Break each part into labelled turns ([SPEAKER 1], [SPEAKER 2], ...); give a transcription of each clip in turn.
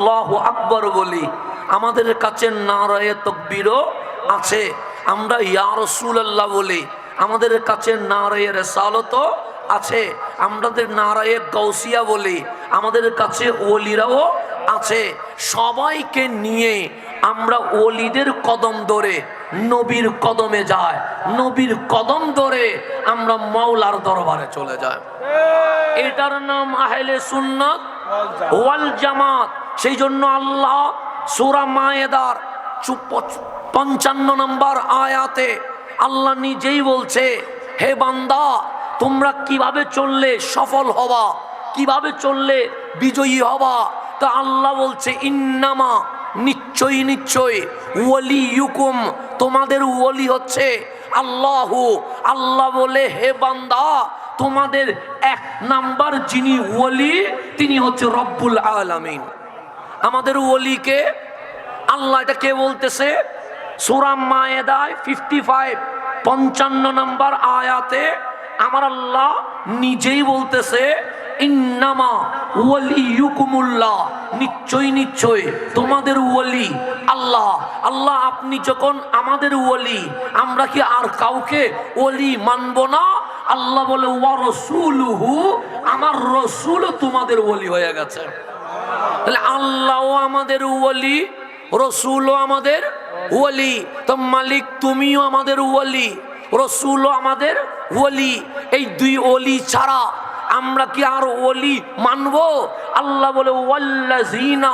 [SPEAKER 1] আল্লাহু আকবার বলি, আমাদের কাছে নারায়ে তাকবীরও আছে। আমরা ইয়া রাসূলুল্লাহ বলি, আমাদের কাছে নারায়ে রিসালাতও আছে। আমাদের নারায়ে গাউসিয়া বলি, আমাদের কাছে ওলিরাও আছে। সবাইকে নিয়ে আমরা ওলিদের কদম ধরে নবীর কদমে যায়, নবীর কদম ধরে আমরা মাওলার দরবারে চলে যাই। এটার নাম আহলে সুন্নাত ওয়াল জামাত। সেই জন্য আল্লাহ সূরা মায়েদার 55 নম্বর আয়াতে আল্লাহ নিজেই বলছে, হে বান্দা, তোমরা কিভাবে চললে সফল হবা, কিভাবে চললে বিজয়ী হবা। তো আল্লাহ বলছে, ইন্নামা, নিশ্চয়ই নিশ্চয়, ওয়ালিয়ুকুম, তোমাদের ওলি হচ্ছে আল্লাহু। আল্লাহ বলে, হে বান্দা, তোমাদের এক নাম্বার যিনি ওলি তিনি হচ্ছে রব্বুল আলামিন। আমাদের ওলিকে আল্লাহ, এটা কে বলতেছে? সূরা মায়েদায় 55 নম্বর আয়াতে আমার আল্লাহ নিজেই বলতেছে, ইন্নামা ওয়ালিয়ুকুমুল্লাহ, নিশ্চয় নিশ্চয় তোমাদের ওলি আল্লাহ। আল্লাহ, আপনি যখন আমাদের ওলি, আমরা কি আর কাউকে ওলি মানব না? আল্লাহ বলে, ওয়া রাসূলুহু, আমার রাসূল তোমাদের ওলি হয়ে গেছে। তাহলে আল্লাহও আমাদের ওলি, রাসূলও আমাদের ওলি। তো মালিক, তুমিও আমাদের ওলি, রাসূলও আমাদের ওলি। এই দুই ওলি ছাড়া আমরা কি আর ওলি মানব? আল্লাহ বলে, ওয়াল্লাযিনা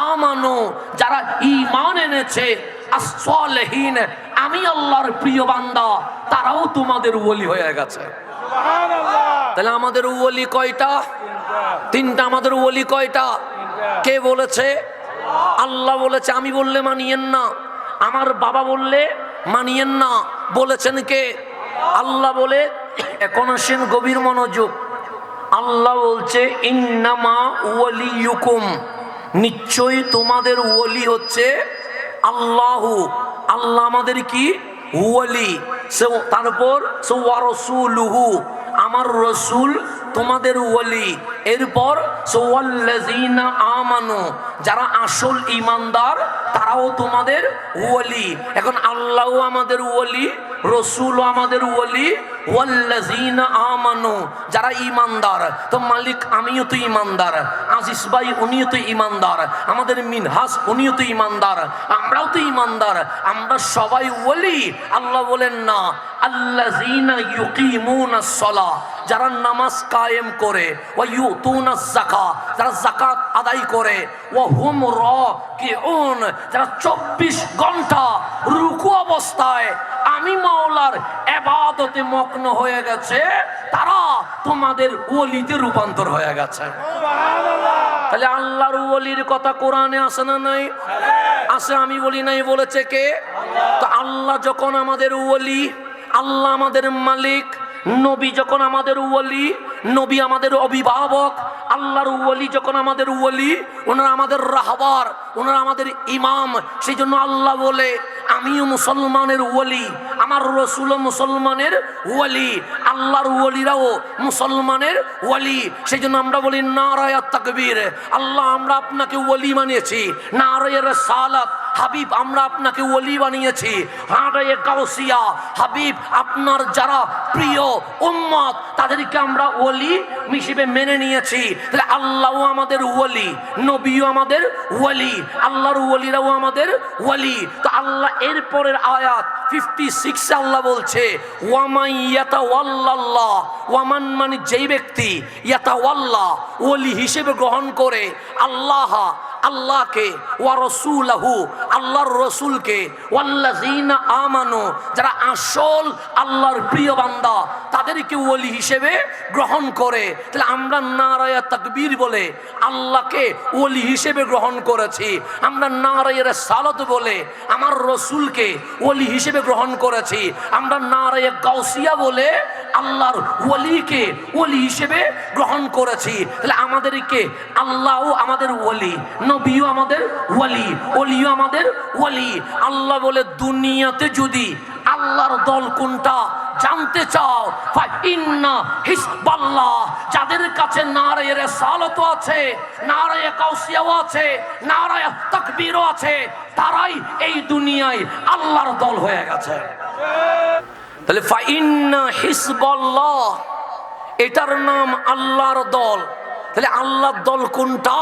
[SPEAKER 1] আমানু, যারা ঈমান এনেছে, আস-সালিহিন, আমি আল্লাহর প্রিয় বান্দা, তারাও তোমাদের ওলি হয়ে গেছে। সুবহানাল্লাহ। তাহলে আমাদের ওলি কয়টা? তিনটা। আমাদের ওলি কয়টা? কে বলেছে? আল্লাহ বলেছে। আমি বললে মানিয়েন না, আমার বাবা বললে মানিয়েন না। বলেছেন কে? আল্লাহ বলে। এখন আসেন গভীর মনোযোগ। আল্লাহ বলছে, ইন্নামা ওয়ালিয়ুকুম, নিশ্চয়ই তোমাদের ওলি হচ্ছে আল্লাহু। আল্লাহ আমাদের কি ওলি। তারপর ওয়া রাসূলুহু, আমার রসুল তোমাদের ওলি। এরপর ওয়াল্লাযিনা আমানু, যারা আসল ঈমানদার তারাও তোমাদের ওলি। এখন আল্লাহও আমাদের ওলি, রসুলও আমাদের ওলি, ওয়াল্লাযিনা আমানু, যারা ঈমানদার। তো মালিক, আমিও তো ঈমানদার, আজিজ ভাই উনিও তো ঈমানদার, আমাদের মিনহাজ উনিও তো ঈমানদার, আমরাও তো ঈমানদার, আমরা সবাই ওলি। আল্লাহ বলেন না, আল্লাযিনা ইউকিমুনাস সালাহ, যারা নামাজ কায়েম করে, ওয়া ইউতুনাজ যাকাত, যারা যাকাত আদায় করে, ওয়া হুম রাকিউন, যারা 24 ঘন্টা রুকু অবস্থায় আমি মাওলার ইবাদতে মগ্ন হয়ে গেছে, তারা তোমাদের ওলিতে রূপান্তর হয়ে গেছে। সুবহানাল্লাহ। তাহলে আল্লাহর ওলির কথা কোরআনে আছে না নাই? আছে। আমি বলি নাই, বলেছে কে? তো আল্লাহ যখন আমাদের ওলি, আল্লাহ আমাদের মালিক, নবী যখন আমাদের ওলি, নবী আমাদের অভিভাবক, আল্লাহর ওলি যখন আমাদের ওলি, ওনারা আমাদের রাহবার, ওনারা আমাদের ইমাম। সেই জন্য আল্লাহ বলে, আমিও মুসলমানের ওলি, আমার রসুলও মুসলমানের ওলি, আল্লাহর ওলিরাও মুসলমানের ওলি। সেই জন্য আমরা বলি নারায়ে তাকবীর। আল্লাহ, আমরা আপনাকে ওলি বানিয়েছি। নারায়ে রিসালাত, হাবিব, আমরা আপনাকে ওলি বানিয়েছি। নারায়ে গাউসিয়া, হাবিব, আপনার যারা প্রিয় উম্মত তাদেরকে আমরা ওলি হিসেবে মেনে নিয়েছি। তাহলে আল্লাহও আমাদের ওলি, নবীও আমাদের ওলি, আল্লাহর ওলিরাও আমাদের ওলি। তো আল্লাহ এর পরের আয়াত 56 আল্লাহ বলছে, ওয়ামান ইয়াতাওয়াল্লাল্লাহ, ওয়ামান মানে যেই ব্যক্তি, ইয়াতাওয়াল্লাহ ওলি হিসেবে গ্রহণ করে আল্লাহ, আল্লাহকে, ওয়া রাসূলহু, আল্লাহর রাসূলকে, ওয়াল্লাযিনা আমানু, যারা আসল আল্লাহর প্রিয় বান্দা তাদেরকে ওলি হিসেবে গ্রহণ করে। তাহলে আমরা নারায়ে তাকবীর বলে আল্লাহকে ওলি হিসেবে গ্রহণ করেছি। আমরা নারায়ে রিসালাত বলে আমার রাসূলকে ওলি হিসেবে গ্রহণ করেছি। আমরা নারায়ে গাউসিয়া বলে আল্লাহর ওলিকে ওলি হিসেবে গ্রহণ করেছি। তাহলে আমাদেরকে আল্লাহও আমাদের ওলি, নবীও আমাদের ওলি, ওলিও আমাদের ওলি। আল্লাহ বলে, দুনিয়াতে যদি আল্লাহর দল কোনটা জানতে চাও, ইন্না হিজবাল্লাহ, যাদের কাছে নারায়ে রিসালাত আছে, নারায়ে গাউসিয়াও আছে, নারায়ে তাকবীরও আছে, তারাই এই দুনিয়ায় আল্লাহর দল হয়ে গেছে। তাহলে ইন্না হিজবাল্লাহ, এটার নাম আল্লাহর দল। তাহলে আল্লাহর দল কোনটা?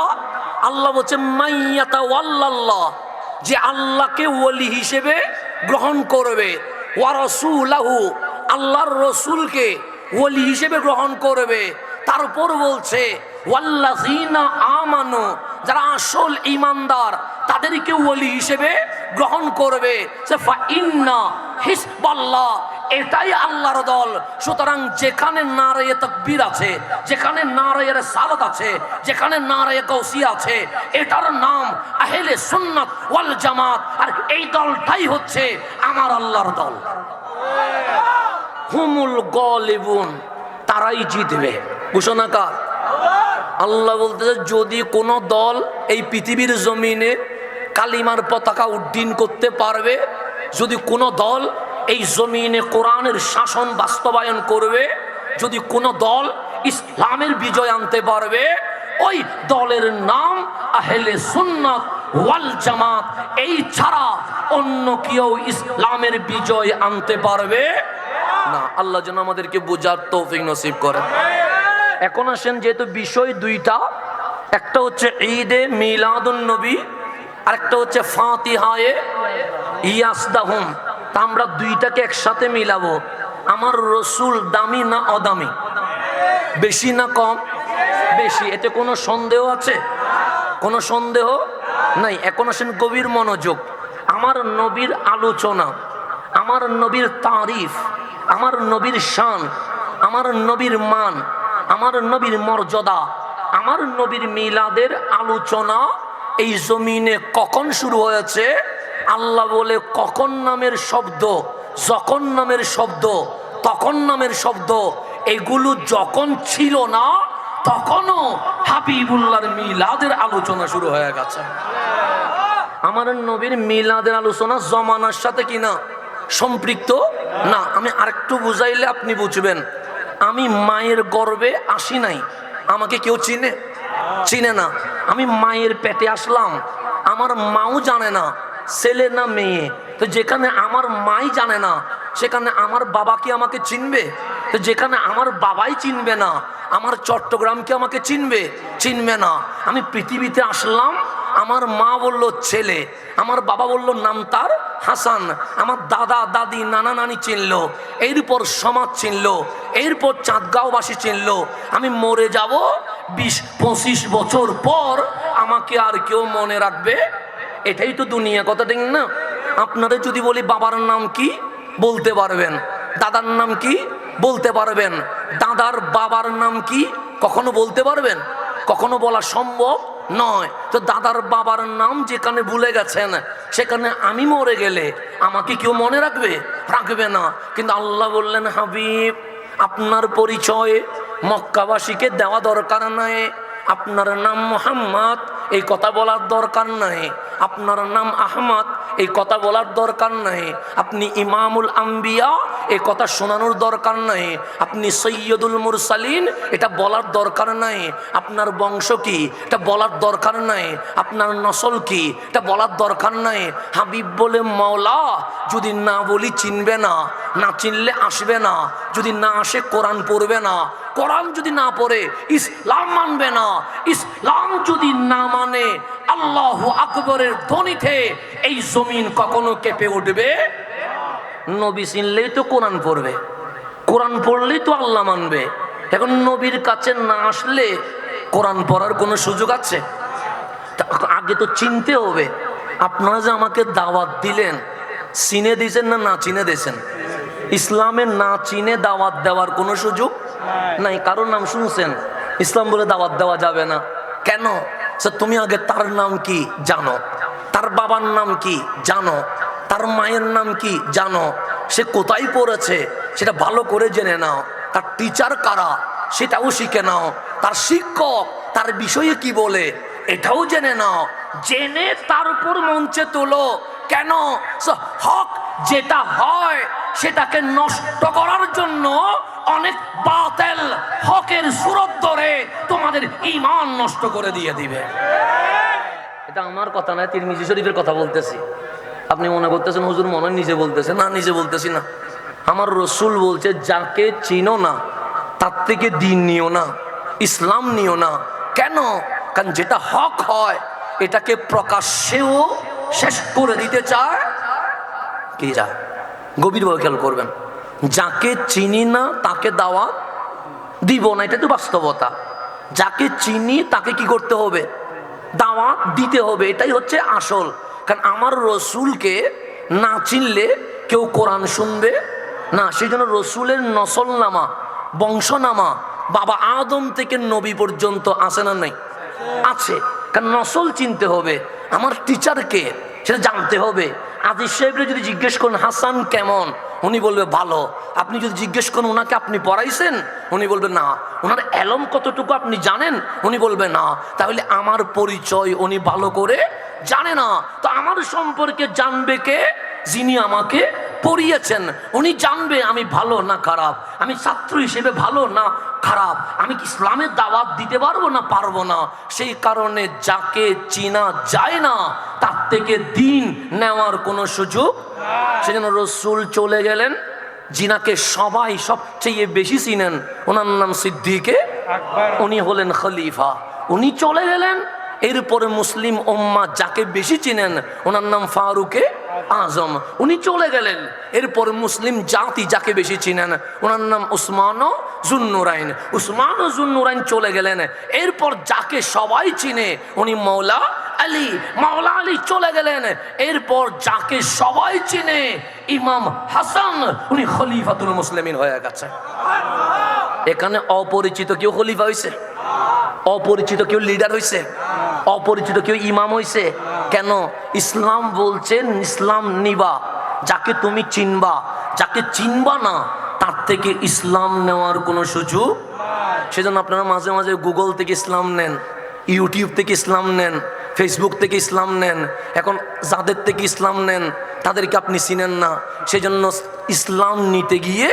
[SPEAKER 1] আল্লাহ বলছে মাইয়াতাওয়াল্লাল্লাহ, যে আল্লাহকে ওলি হিসেবে গ্রহণ করবে, ওয়া রাসূলাহু, আল্লাহর রসুলকে ওলি হিসেবে গ্রহণ করবে। তারপর বলছে ওয়াল্লাযীনা আমানু, যারা আসল ঈমানদার তাদেরকে ওলি হিসেবে গ্রহণ করবে। ইন্না হিজবাল্লাহ, এটাই আল্লাহর দল। সুতরাং যেখানে নারায়ে তাকবীর আছে, যেখানে নারায়ে রিসালাত আছে, যেখানে নারায়ে গাউসিয়া আছে, এটার নাম আহলে সুন্নাত ওয়াল জামাত। আর এই দলটাই হচ্ছে আমার আল্লাহর দল। হুমুল গালিবুন, তারাই জিতবে। ঘোষণা কার? আল্লাহ বলতেছে, যদি কোন দল এই পৃথিবীর জমিনে কালিমার পতাকা উড্ডীন করতে পারবে, যদি কোন দল এই জমিনে কোরআনের শাসন বাস্তবায়ন করবে, যদি কোন দল ইসলামের বিজয় আনতে পারবে, ওই দলের নাম আহলে সুন্নাত ওয়াল জামাত। এই ছাড়া অন্য কেউ ইসলামের বিজয় আনতে পারবে না। আল্লাহ যেন আমাদেরকে বোঝার তৌফিক নসিব করেন। এখন আসেন, যেহেতু বিষয় দুইটা, একটা হচ্ছে ঈদে মিলাদুন নবী, আর একটা হচ্ছে ফাতিহায়ে ইয়াসদাহুম, তা আমরা দুইটাকে একসাথে মিলাবো। আমার রসুল দামি না অদামি? বেশি না কম? বেশি। এতে কোনো সন্দেহ আছে? কোনো সন্দেহ নাই। এখন আসেন গভীর মনোযোগ। আমার নবীর আলোচনা, আমার নবীর তারিফ, আমার নবীর শান, আমার নবীর মান, আমার নবীর মর্যাদা, আমার নবীর মিলাদের আলোচনা এই জমিনে কখন শুরু হয়েছে? আল্লাহ বলে কখন নামের শব্দ, যখন নামের শব্দ, তখন নামের শব্দ, এগুলো যখন ছিল না তখনও হাবিবুল্লাহর মিলাদের আলোচনা শুরু হয়ে গেছে। আমার নবীর মিলাদের আলোচনা জমানার সাথে কিনা সম্পৃক্ত না। আমি আরেকটু বুঝাইলে আপনি বুঝবেন। আমি মায়ের গর্ভে আসি নাই, আমাকে কেউ চিনে? চিনে না। আমি মায়ের পেটে আসলাম, আমার মাও জানে না ছেলে না মেয়ে। তো যেখানে আমার মাই জানে না, সেখানে আমার বাবা কি আমাকে চিনবে? তো যেখানে আমার বাবাই চিনবে না, আমার চট্টগ্রাম কি আমাকে চিনবে? চিনবে না। আমি পৃথিবীতে আসলাম, আমার মা বলল ছেলে, আমার বাবা বলল নাম তার হাসান, আমার দাদা দাদি নানা নানি চিনলো, এরপর সমাজ চিনলো, এরপর চাঁদগাঁওবাসী চিনলো। আমি মরে যাব 20-25 বছর পর, আমাকে আর কেউ মনে রাখবে? এটাই তো দুনিয়া, কথা ঠিক না? আপনাদের যদি বলি বাবার নাম কি, বলতে পারবেন। দাদার নাম কি, বলতে পারবেন। দাদার বাবার নাম কি, কখনো বলতে পারবেন? কখনো বলা সম্ভব নয়। তো দাদার বাবার নাম যেখানে ভুলে গেছেন, সেখানে আমি মরে গেলে আমাকে কেউ মনে রাখবে? রাখবে না। কিন্তু আল্লাহ বললেন, হাবিব আপনার পরিচয় মক্কাবাসীকে দেওয়া দরকার নাই। আপনার নাম মুহাম্মদ, এই কথা বলার দরকার নাই। আপনার নাম আহমদ, এই কথা বলার দরকার নাই। আপনি ইমামুল আম্বিয়া, এই কথা শোনানোর দরকার নাই। আপনি সৈয়দুল মুরসালিন, এটা বলার দরকার নাই। আপনার বংশ কি, এটা বলার দরকার নাই। আপনার নসল কি, এটা বলার দরকার নাই। হাবিব বলে মাওলা, যদি না বলি চিনবে না, না চিনলে আসবে না, যদি না আসে কোরআন পড়বে না, কোরআন যদি না পড়ে ইসলাম মানবে না, ইসলাম যদি না মানে আল্লাহু আকবরের ধ্বনিতে এই জমিন কখনো কেঁপে উঠবে? নবী চিনলেই তো কোরআন পড়বে, কোরআন পড়লেই তো আল্লাহ মানবে। এখন নবীর কাছে না আসলে কোরআন পড়ার কোনো সুযোগ আছে? আগে তো চিনতে হবে। আপনারা যে আমাকে দাওয়াত দিলেন, চিনে দিয়েছেন না না চিনে দিয়েছেন? ইসলামের না চিনে দাওয়াত দেওয়ার কোনো সুযোগ নাই। কারোর নাম শুনছেন, ইসলাম বলে দাওয়াত দেওয়া যাবে না কেন? তুমি আগে তার নাম কি জানো, তার বাবার নাম কি জানো, তার মায়ের নাম কি জানো, সে কোথায় পড়েছে সেটা ভালো করে জেনে নাও, তার টিচার কারা সেটাও শিখে নাও, তার শিক্ষক তার বিষয়ে কি বলে এটাও জেনে নাও। জেনে তার উপর মঞ্চে তোলো। কেন? হক যেটা হয় সেটাকে নষ্ট করার জন্য অনেক বাতিল হকের সুরত ধরে তোমাদের ঈমান নষ্ট করে দিয়ে দিবে। এটা আমার কথা না, তিরমিজি শরীফের কথা বলতেছি। আপনি মনে করতেছেন হুজুর মনে হয় নিজে বলতেছে। না, নিজে বলতেছি না। আমার রসুল বলছে, যাকে চিনো না তার থেকে দিন নিও না, ইসলাম নিও না। কেন? কারণ যেটা হক হয় এটাকে প্রকাশ্যেও শেষ করে দিতে চায় কি যায়। গভীরভাবে খেয়াল করবেন, যাকে চিনি না তাকে দাওয়াত দিব না, এটা তো বাস্তবতা। যাকে চিনি তাকে কি করতে হবে? দাওয়াত দিতে হবে, এটাই হচ্ছে আসল। কারণ আমার রসুলকে না চিনলে কেউ কোরআন শুনবে না। সেই জন্য রসুলের নসলনামা, বংশনামা বাবা আদম থেকে নবী পর্যন্ত আছে না? নাই, আছে। কারণ নসল চিনতে হবে। আমার টিচারকে সেটা জানতে হবে। আজিজ সাহেবরে যদি জিজ্ঞেস করেন হাসান কেমন, উনি বলবে ভালো। আপনি যদি জিজ্ঞেস করেন ওনাকে আপনি পড়াইছেন, উনি বলবে না। ওনার এলম কতটুকু আপনি জানেন, উনি বলবে না। তাহলে আমার পরিচয় উনি ভালো করে জানে না। তো আমার সম্পর্কে জানবে কে? যিনি আমাকে পড়িয়েছেন। উনি জানবে আমি ভালো না খারাপ, আমি ছাত্র হিসেবে ভালো না খারাপ, আমি কি ইসলামের দাওয়াত দিতে পারবো না পারবো না। সেই কারণে যাকে চিনা যায় না তার থেকে দিন নেওয়ার কোনো সুযোগ। সেজন্য রসুল চলে গেলেন, জিনাকে সবাই সবচেয়ে বেশি চিনেন, ওনার নাম সিদ্দিকে আকবর, উনি হলেন খলিফা। উনি চলে গেলেন। এরপরে মুসলিম উম্মাহ যাকে বেশি চিনেন ওনার নাম ফারুকে আজম, উনি চলে গেলেন। এরপর মুসলিম জাতি যাকে বেশি চিনেন ওনার নাম উসমান জুন্নুরাইন। উসমান জুন্নুরাইন চলে গেলেন। এরপর যাকে সবাই চিনে উনি মৌলা আলী। মাওলা আলী চলে গেলেন। এরপর যাকে সবাই চিনে ইমাম হাসান, উনি খলিফাতুল মুসলিমিন হয়ে গেছে। এখানে অপরিচিত কেউ খলিফা হয়েছে? অপরিচিত কেউ লিডার হয়েছে? অপরিচিত কেউ ইমাম হয়েছে? কেন? ইসলাম বলছেন ইসলাম নিবা যাকে তুমি চিনবা, যাকে চিনবা না তার থেকে ইসলাম নেওয়ার কোনো সুযোগ। সেজন্য আপনারা মাঝে মাঝে গুগল থেকে ইসলাম নেন, ইউটিউব থেকে ইসলাম নেন, ফেসবুক থেকে ইসলাম নেন। এখন যাদের থেকে ইসলাম নেন তাদেরকে আপনি চিনেন না। সেজন্য ইসলাম নিতে গিয়ে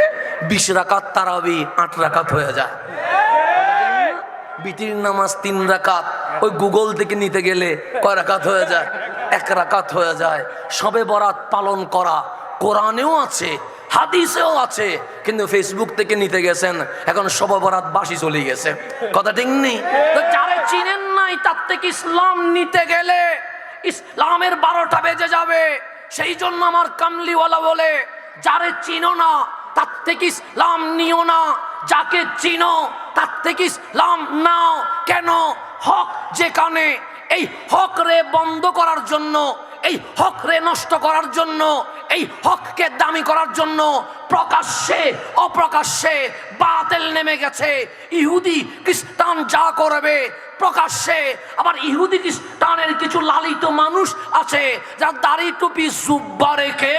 [SPEAKER 1] 20 রাকাত তারাবি 8 রাকাত হয়ে যায়। বিতির নামাজ 3 রাকাত ওই গুগল থেকে নিতে গেলে কয় রাকাত হয়ে যায়? 1 রাকাত হয়ে যায়। শবে বরাত পালন করা কোরআনেও আছে, হাদিসেও আছে, কিন্তু ফেসবুক থেকে নিতে গেছেন, এখন শবে বরাত বাসি চলে গেছে। কথা ঠিক নেই? তো যারা চিনেন নাই তার থেকে ইসলাম নিতে গেলে ইসলামের 12টা বেজে যাবে। সেই জন্য আমার কামলিওয়ালা বলে, যারে চিনো না তার থেকে ইসলাম নিও না, যাকে চিনো তার থেকে ইসলাম নাও। কেন? হক যেখানে, এই হক রে বন্ধ করার জন্য, এই হক রে নষ্ট করার জন্য, এই হককে দামি করার জন্য প্রকাশ্যে অপ্রকাশ্যে বাতিল নেমে গেছে। ইহুদি খ্রিস্টান যা করবে প্রকাশ্যে, আবার ইহুদি খ্রিস্টানের কিছু লালিত মানুষ আছে যারা দাড়ি টুপি জুব্বা রেখে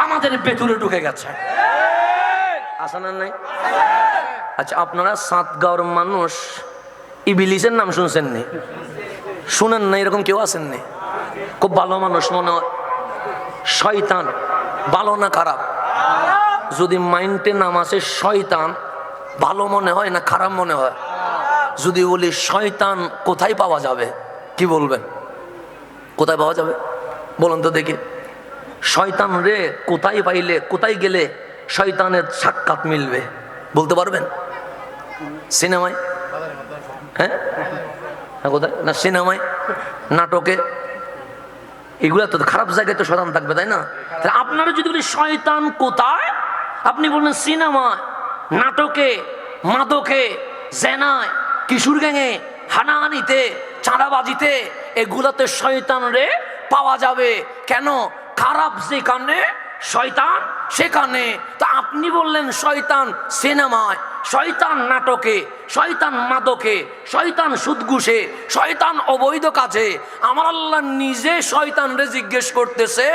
[SPEAKER 1] আমাদের ভেতরে ঢুকে গেছে। আসে না? নাই? আচ্ছা, আপনারা সাতগাঁওর মানুষ ইবলিসের নাম শুনছেন নি? শুনেন না? এরকম কেউ আছেন নি? খুব ভালো মানুষ মনে হয়। শয়তান ভালো না খারাপ? যদি মাইন্ডে নাম আসে শয়তান, ভালো মনে হয় না খারাপ মনে হয়? যদি বলি শয়তান কোথায় পাওয়া যাবে, কি বলবেন? কোথায় পাওয়া যাবে বলুন তো দেখি। শয়তান রে কোথায় পাইলে, কোথায় গেলে শয়তানের সাক্ষাৎ মিলবে বলতে পারবেন? সিনেমায়? হ্যাঁ, কোথায় না? সিনেমায়, নাটকে, এগুলা তো খারাপ জায়গায় তো শয়তান থাকবে, তাই না? তাহলে আপনারা যদি বলি শয়তান কোথায়, আপনি বললেন সিনেমায়, নাটকে, মাদকে, জেনায়, কিশোর গ্যাংয়ে, হানাহানিতে, চাঁদাবাজিতে, এগুলাতে শয়তান রে পাওয়া যাবে। কেন? খারাপ যেখানে শয়তান সেখানে। তা আপনি বললেন শয়তান সিনেমায়, শয়তান নাটকে, শয়তান মাদকে, শয়তান সুদঘুষে, শয়তান অবৈধ কাজে। আমার আল্লাহ নিজে শয়তানরে জিজ্ঞেস করতেছে,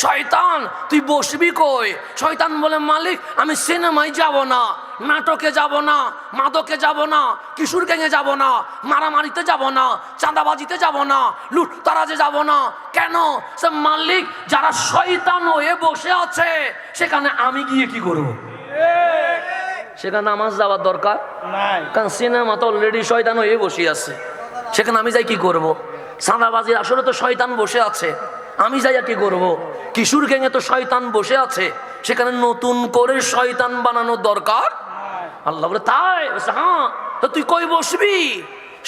[SPEAKER 1] শয়তান তুই বসবি কই? শয়তান বলে, মালিক আমি সিনেমায় যাব না, নাটকে যাব না, মাদকে যাব না, কিশোর গ্যাংয়ে যাব না, মারামারিতে যাব না, চাঁদাবাজিতে যাব না, লুটতারাজে যাব না। কেন? সে মালিক যারা শয়তান হয়ে বসে আছে সেখানে আমি গিয়ে কি করব? সেখানে নামাজ যাওয়ার দরকার নাই, কারণ সিনেমা তো অলরেডি শয়তান হয়ে বসে আছে। সেখানে আমি যাই কি করব? চাঁদাবাজির আসলে তো শয়তান বসে আছে, আমি যাইয়া কি করব? কিশোর গ্যাংয়ে তো শয়তান বসে আছে, সেখানে নতুন করে শয়তান বানানোর দরকার। আল্লাহ বলে, তাই? হ্যাঁ, তো তুই কই বসবি?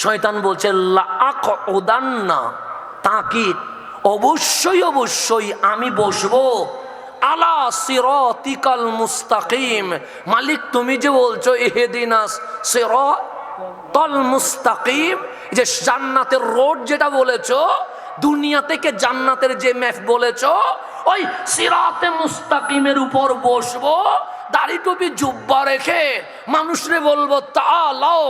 [SPEAKER 1] শয়তান বলছে, লাআকউদান্না, তাকিদ, অবশ্যই অবশ্যই আমি বসবো আলা সিরাতিকাল মুস্তাকিম। মালিক তুমি যে বলছো ইহদিনাস সিরাতাল মুস্তাকিম, যে জান্নাতের রোড যেটা বলেছো, দুনিয়া থেকে জান্নাতের যে ম্যাপ বলেছো, ওই সিরাতে মুস্তাকিমের উপর বসবো, দাড়ি টুপি জুব্বা রেখে মানুষরে বলবো, তাআলাও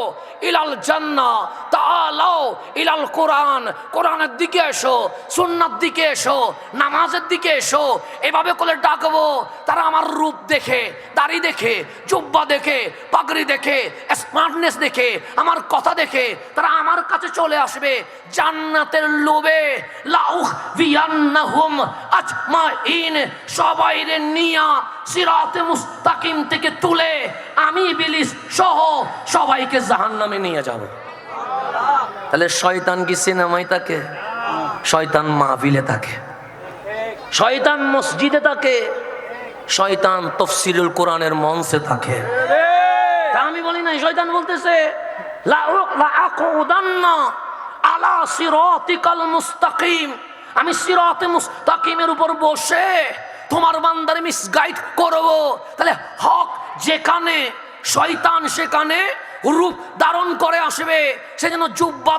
[SPEAKER 1] ইলাল জান্নাহ, তাআলাও ইলাল কোরআন, কোরআনের দিকে এসো, সুন্নাত দিকে এসো, নামাজের দিকে এসো। এভাবে করে ডাকবো। তারা আমার রূপ দেখে, দাড়ি দেখে, জুব্বা দেখে, পাগড়ি দেখে, স্মার্টনেস দেখে, আমার কথা দেখে তারা আমার কাছে চলে আসবে জান্নাতের লোভে। লাউখিয়ান্নাহুম আজমাইন, সবাইরে নিয়া সিরাতে মুস্তাকিম থেকে তুলে আমি ইবলিস সহ সবাইকে জাহান্নামে নিয়ে যাব। তাহলে শয়তান কি সিনেমায় থাকে? শয়তান মাহফিলে থাকে, শয়তান মসজিদে থাকে, শয়তান তাফসীরুল কোরআনের মঞ্চে থাকে। তা আমি বলি না, শয়তান বলতেছে লাআকউদান্না আলা সিরাতিকাল মুস্তাকিম, আমি সিরাতে মুস্তাকিমের উপর বসে তোমার বান্দারে মিসগাইড করব। তাহলে হক যেখানে, শয়তান সেখানে রূপ ধারণ করে আসবে। সেজন্য জুব্বা